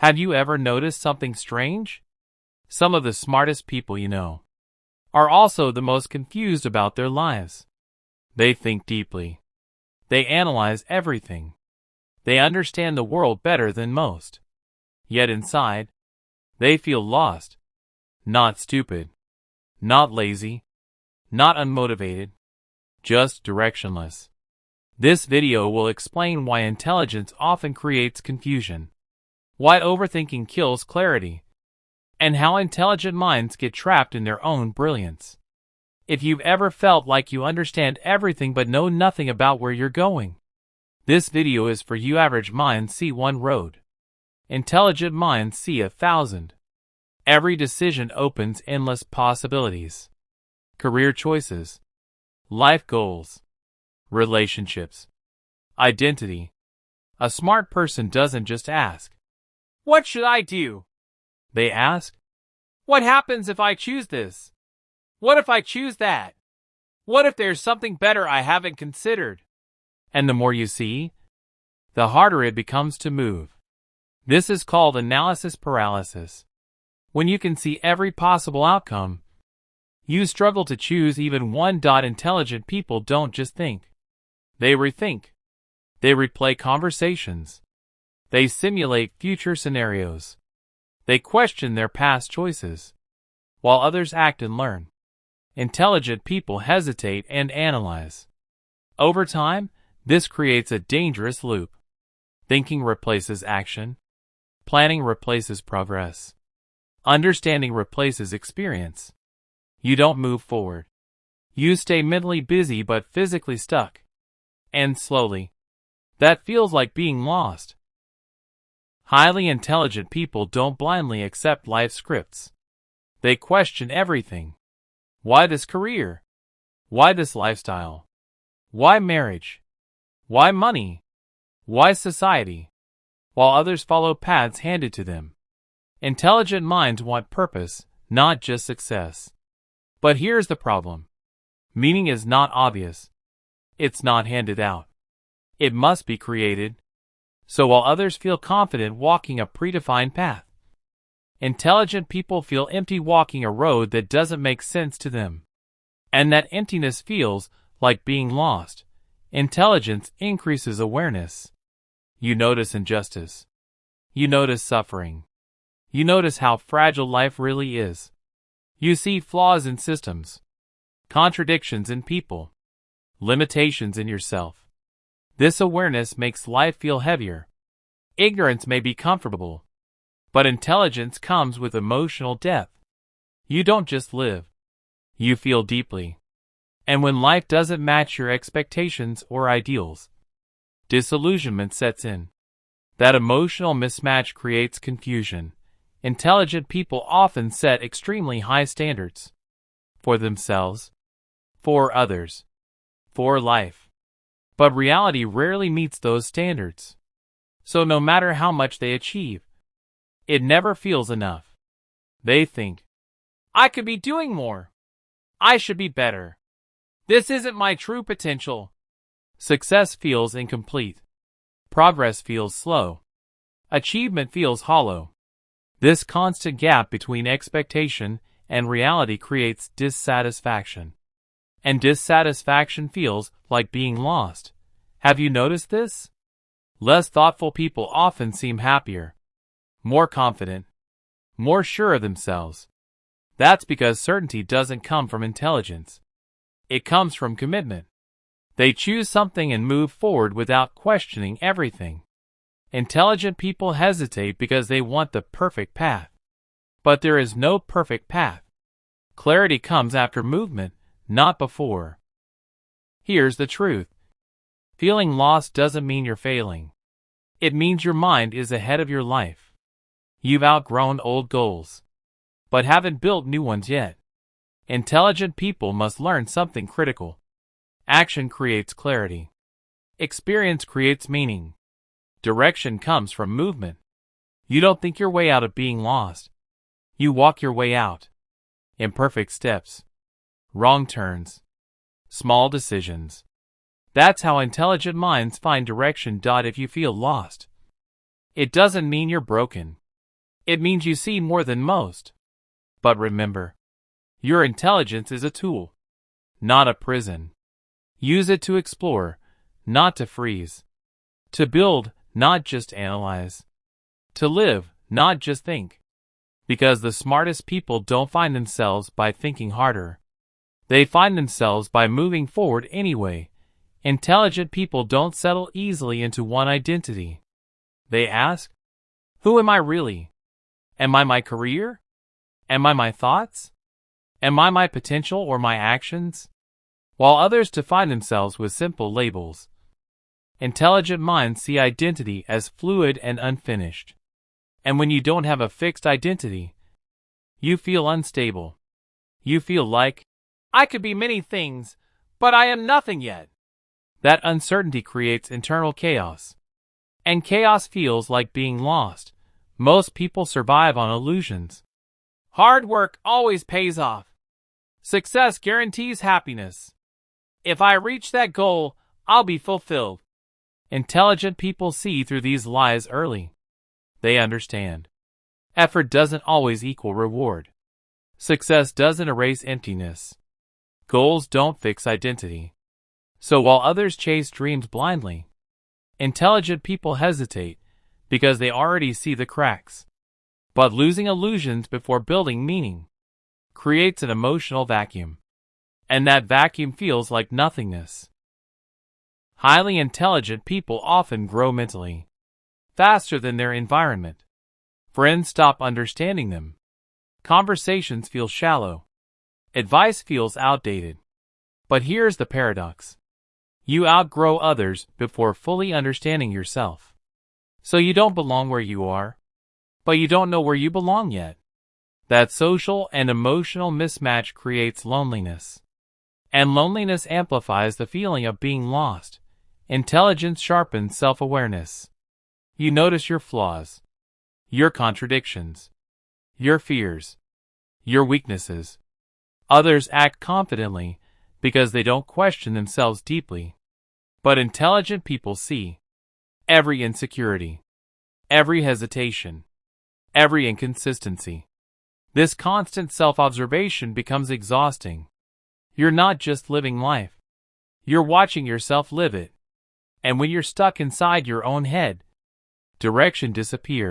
Have you ever noticed something strange? Some of the smartest people you know are also the most confused about their lives. They think deeply. They analyze everything. They understand the world better than most. Yet inside, they feel lost. Not stupid. Not lazy. Not unmotivated. Just directionless. This video will explain why intelligence often creates confusion, why overthinking kills clarity, and how intelligent minds get trapped in their own brilliance. If you've ever felt like you understand everything but know nothing about where you're going, this video is for you. Average minds see one road. Intelligent minds see 1,000. Every decision opens endless possibilities. Career choices, life goals, relationships, identity. A smart person doesn't just ask, "What should I do?" They ask, "What happens if I choose this? What if I choose that? What if there's something better I haven't considered?" And the more you see, the harder it becomes to move. This is called analysis paralysis. When you can see every possible outcome, you struggle to choose even one. Intelligent people don't just think. They rethink. They replay conversations. They simulate future scenarios. They question their past choices, while others act and learn. Intelligent people hesitate and analyze. Over time, this creates a dangerous loop. Thinking replaces action. Planning replaces progress. Understanding replaces experience. You don't move forward. You stay mentally busy but physically stuck. And slowly, that feels like being lost. Highly intelligent people don't blindly accept life scripts. They question everything. Why this career? Why this lifestyle? Why marriage? Why money? Why society? While others follow paths handed to them. Intelligent minds want purpose, not just success. But here's the problem. Meaning is not obvious. It's not handed out. It must be created. So while others feel confident walking a predefined path, intelligent people feel empty walking a road that doesn't make sense to them. And that emptiness feels like being lost. Intelligence increases awareness. You notice injustice. You notice suffering. You notice how fragile life really is. You see flaws in systems, contradictions in people, limitations in yourself. This awareness makes life feel heavier. Ignorance may be comfortable, but intelligence comes with emotional depth. You don't just live. You feel deeply. And when life doesn't match your expectations or ideals, disillusionment sets in. That emotional mismatch creates confusion. Intelligent people often set extremely high standards. For themselves, for others, for life. But reality rarely meets those standards. So no matter how much they achieve, it never feels enough. They think, "I could be doing more. I should be better. This isn't my true potential." Success feels incomplete. Progress feels slow. Achievement feels hollow. This constant gap between expectation and reality creates dissatisfaction. And dissatisfaction feels like being lost. Have you noticed this? Less thoughtful people often seem happier, more confident, more sure of themselves. That's because certainty doesn't come from intelligence. It comes from commitment. They choose something and move forward without questioning everything. Intelligent people hesitate because they want the perfect path. But there is no perfect path. Clarity comes after movement, not before. Here's the truth. Feeling lost doesn't mean you're failing. It means your mind is ahead of your life. You've outgrown old goals, but haven't built new ones yet. Intelligent people must learn something critical. Action creates clarity. Experience creates meaning. Direction comes from movement. You don't think your way out of being lost. You walk your way out. Imperfect steps. Wrong turns. Small decisions. That's how intelligent minds find direction. If you feel lost, it doesn't mean you're broken. It means you see more than most. But remember, your intelligence is a tool, not a prison. Use it to explore, not to freeze. To build, not just analyze. To live, not just think. Because the smartest people don't find themselves by thinking harder. They find themselves by moving forward anyway. Intelligent people don't settle easily into one identity. They ask, who am I really? Am I my career? Am I my thoughts? Am I my potential or my actions? While others define themselves with simple labels. Intelligent minds see identity as fluid and unfinished. And when you don't have a fixed identity, you feel unstable. You feel like, I could be many things, but I am nothing yet. That uncertainty creates internal chaos. And chaos feels like being lost. Most people survive on illusions. Hard work always pays off. Success guarantees happiness. If I reach that goal, I'll be fulfilled. Intelligent people see through these lies early. They understand. Effort doesn't always equal reward. Success doesn't erase emptiness. Goals don't fix identity. So while others chase dreams blindly, intelligent people hesitate because they already see the cracks. But losing illusions before building meaning creates an emotional vacuum. And that vacuum feels like nothingness. Highly intelligent people often grow mentally faster than their environment. Friends stop understanding them. Conversations feel shallow. Advice feels outdated. But here's the paradox. You outgrow others before fully understanding yourself. So you don't belong where you are, but you don't know where you belong yet. That social and emotional mismatch creates loneliness. And loneliness amplifies the feeling of being lost. Intelligence sharpens self-awareness. You notice your flaws, your contradictions, your fears, your weaknesses. Others act confidently because they don't question themselves deeply. But intelligent people see every insecurity, every hesitation, every inconsistency. This constant self-observation becomes exhausting. You're not just living life. You're watching yourself live it. And when you're stuck inside your own head, direction disappears.